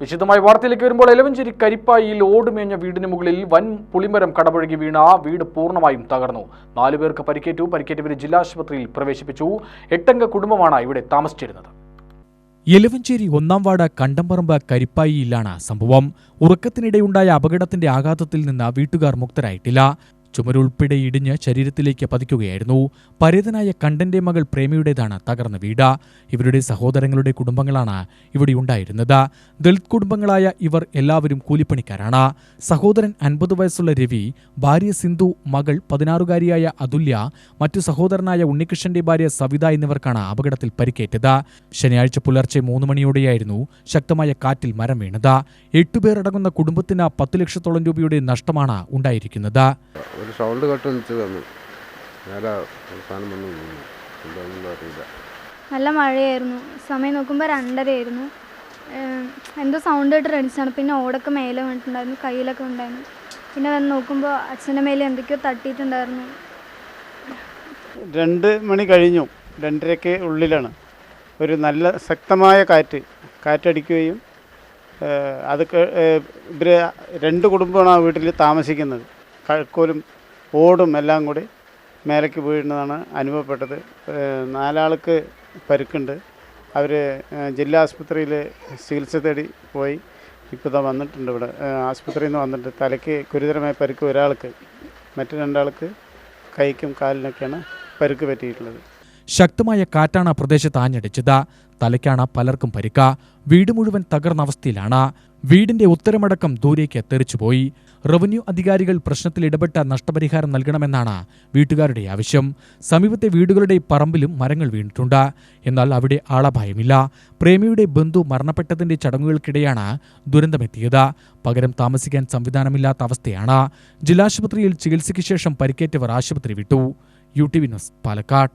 വിശദമായ വാർത്തയിലേക്ക് വരുമ്പോൾ എലവഞ്ചേരി കരിപ്പായിയിൽ ഓടുമേഞ്ഞ വീടിന് മുകളിൽ വൻ പുളിമരം കടപുഴകി വീണ വീട് പൂർണ്ണമായും തകർന്നു. 4 പേർക്ക് പരിക്കേറ്റു. പരിക്കേറ്റവരെ ജില്ലാശുപത്രിയിൽ പ്രവേശിപ്പിച്ചു. 8-അംഗ കുടുംബമാണ് ഇവിടെ താമസിച്ചിരുന്നത്. എലവഞ്ചേരി 1-ാം വാർഡ് കണ്ടംപറമ്പ് കരിപ്പായിയിലാണ് സംഭവം. ഉറക്കത്തിനിടെയുണ്ടായ അപകടത്തിന്റെ ആഘാതത്തിൽ നിന്ന് വീട്ടുകാർ മുക്തരായിട്ടില്ല. ചുമരുൾപ്പെടെ ഇടിഞ്ഞ് ശരീരത്തിലേക്ക് പതിക്കുകയായിരുന്നു. പരേതനായ കണ്ടന്റെ മകൾ പ്രേമയുടേതാണ് തകർന്ന വീട്. ഇവരുടെ സഹോദരങ്ങളുടെ കുടുംബങ്ങളാണ് ഇവിടെ ഉണ്ടായിരുന്നത്. ദളിത് കുടുംബങ്ങളായ ഇവർ എല്ലാവരും കൂലിപ്പണിക്കാരാണ്. സഹോദരൻ 50 വയസ്സുള്ള രവി, ഭാര്യ സിന്ധു, മകൾ 16-കാരിയായ അതുല്യ, മറ്റു സഹോദരനായ ഉണ്ണികൃഷ്ണന്റെ ഭാര്യ സവിത എന്നിവർക്കാണ് അപകടത്തിൽ പരിക്കേറ്റത്. ശനിയാഴ്ച പുലർച്ചെ 3 മണിയോടെയായിരുന്നു ശക്തമായ കാറ്റിൽ മരം വീണത്. 8 പേരടങ്ങുന്ന കുടുംബത്തിന് 10 ലക്ഷത്തോളം രൂപയുടെ നഷ്ടമാണ് ഉണ്ടായിരിക്കുന്നത്. ഒരു സൗണ്ട് കേട്ട് നിൽച്ചു തന്നു. നേരെ അവസാനം വന്നു. എന്താണെന്ന് അറിയില്ല. നല്ല മഴയായിരുന്നു. സമയം നോക്കുമ്പോൾ 2:30 ആയിരുന്നു. എന്തോ സൗണ്ട് കേട്ട് റെഡിച്ചാണ്. പിന്നെ ഓടൊക്കെ മേലെ വീണിട്ടുണ്ടായിരുന്നു, കയ്യിലൊക്കെ ഉണ്ടായിരുന്നു. പിന്നെ വന്ന് നോക്കുമ്പോൾ അച്ഛൻ്റെ മേലെ എന്തൊക്കെയോ തട്ടിയിട്ടുണ്ടായിരുന്നു. 2 മണി കഴിഞ്ഞു. 2:30 ഉള്ളിലാണ് ഒരു നല്ല ശക്തമായ കാറ്റടിക്കുകയും അത് ഇവർ 2 കുടുംബമാണ് ആ വീട്ടിൽ താമസിക്കുന്നത്. കഴുക്കോലും ഓടും എല്ലാം കൂടി മേലേക്ക് വീഴുന്നതാണ് അനുഭവപ്പെട്ടത്. 4 ആൾക്ക് പരുക്കുണ്ട്. അവർ ജില്ലാ ആശുപത്രിയിൽ ചികിത്സ തേടി പോയി. ഇപ്പോൾ ഇതാ വന്നിട്ടുണ്ട്. ഇവിടെ ആശുപത്രിയിൽ നിന്ന് വന്നിട്ട് തലയ്ക്ക് ഗുരുതരമായ പരുക്ക് ഒരാൾക്ക്, മറ്റു 2 ആൾക്ക് കൈക്കും കാലിനൊക്കെയാണ് പരുക്ക് പറ്റിയിട്ടുള്ളത്. ശക്തമായ കാറ്റാണ് പ്രദേശത്ത് ആഞ്ഞടിച്ചത്. തലയ്ക്കാണ് പലർക്കും പരിക്ക്. വീട് മുഴുവൻ തകർന്ന അവസ്ഥയിലാണ്. വീടിന്റെ ഉത്തരമടക്കം ദൂരേക്ക് തെറിച്ചുപോയി. റവന്യൂ അധികാരികൾ പ്രശ്നത്തിൽ ഇടപെട്ട നഷ്ടപരിഹാരം നൽകണമെന്നാണ് വീട്ടുകാരുടെ ആവശ്യം. സമീപത്തെ വീടുകളുടെ പറമ്പിലും മരങ്ങൾ വീണിട്ടുണ്ട്. എന്നാൽ അവിടെ ആളപായമില്ല. പ്രേമിയുടെ ബന്ധു മരണപ്പെട്ടതിന്റെ ചടങ്ങുകൾക്കിടെയാണ് ദുരന്തമെത്തിയത്. പകരം താമസിക്കാൻ സംവിധാനമില്ലാത്ത അവസ്ഥയാണ്. ജില്ലാശുപത്രിയിൽ ചികിത്സയ്ക്ക് ശേഷം പരിക്കേറ്റവർ ആശുപത്രി വിട്ടു. UTV news, Palakkad.